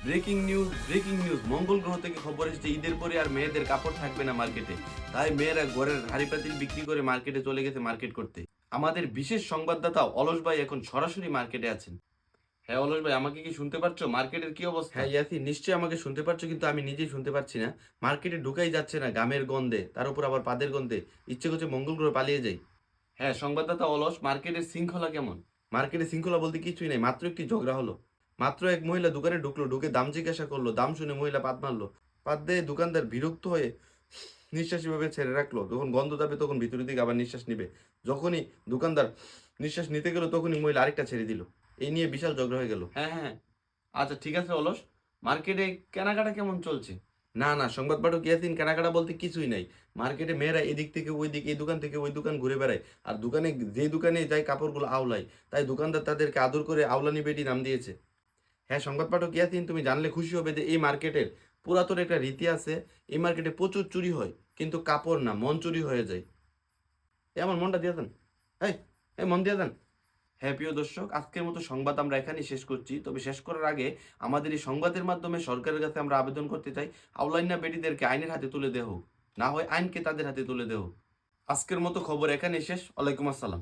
Breaking news, মঙ্গল গ্রহ থেকে খবর এসেছে ঈদের পরে আর মেয়েদের কাপড় থাকবে না মার্কেটে। তাই মেয়েরা ঘরের হাড়ি পাতিল বিক্রি করে মার্কেটে চলে গেছে মার্কেট করতে। আমাদের বিশেষ সংবাদদাতা অলস ভাই এখন সরাসরি মার্কেটে আছেন। হ্যাঁ অলস ভাই, আমাকে কি শুনতে পাচ্ছ? মার্কেটের কি অবস্থা? হ্যাঁ ইয়াসিন, নিশ্চয়ই আমাকে শুনতে পাচ্ছ, কিন্তু আমি নিজেই শুনতে পাচ্ছি না। মার্কেটে ঢুকাই যাচ্ছে না, গামের গন্ধে, তার উপর আবার পাদের গন্ধে ইচ্ছে করছে মঙ্গল গ্রহ পালিয়ে যাই। হ্যাঁ সংবাদদাতা অলস, মার্কেটের শৃঙ্খলা কেমন? মার্কেটে শৃঙ্খলা বলতে কিছুই নেই, মাত্র একটি ঝগড়া হলো। মাত্র এক মহিলা দোকানে ঢুকলো, ঢুকে দাম জিজ্ঞাসা করলো, দাম শুনে মহিলা পাত মারলো। পাত দিয়ে দোকানদার বিরক্ত হয়ে নিঃশ্বাস এভাবে ছেড়ে রাখলো। যখন গন্ধ যাবে তখন ভিতরের দিকে আবার নিঃশ্বাস নিবে। যখনই দোকানদার নিঃশ্বাস নিতে গেল তখনই মহিলা আরেকটা ছেড়ে দিল। এই নিয়ে বিশাল ঝগড়া হয়ে গেল। হ্যাঁ হ্যাঁ, আচ্ছা ঠিক আছে অলস, মার্কেটে কেনাকাটা কেমন চলছে? না না সংবাদ পাঠক ইয়াসিন, কেনাকাটা বলতে কিছুই নাই। মার্কেটে মেয়েরা এদিক থেকে ওই দিক, এই দোকান থেকে ওই দোকান ঘুরে বেড়ায়। আর দোকানে যে দোকানে যায় কাপড়গুলো আওলায়, তাই দোকানদার তাদেরকে আদর করে আওলানি বেটি নাম দিয়েছে। হ্যাঁ সংবাদ পাঠক ইয়াসিন, তুমি জানলে খুশি হবে যে এই মার্কেটের পুরাতন একটা রীতি আছে। এই মার্কেটে প্রচুর চুরি হয়, কিন্তু কাপড় না, মন চুরি হয়ে যায়। আমার মনটা দিয়ে দেন, এই এই মন দিয়ে দেন। হ্যাঁ প্রিয় দর্শক, আজকের মতো সংবাদ আমরা এখানেই শেষ করছি। তবে শেষ করার আগে আমাদের এই সংবাদের মাধ্যমে সরকারের কাছে আমরা আবেদন করতে চাই, আওলাইনা বেটিদেরকে আইনের হাতে তুলে দেওয়া হোক, না হয় আইনকে তাদের হাতে তুলে দেওয়া হোক। আজকের মতো খবর এখানেই শেষ। ওয়ালাইকুম আসসালাম।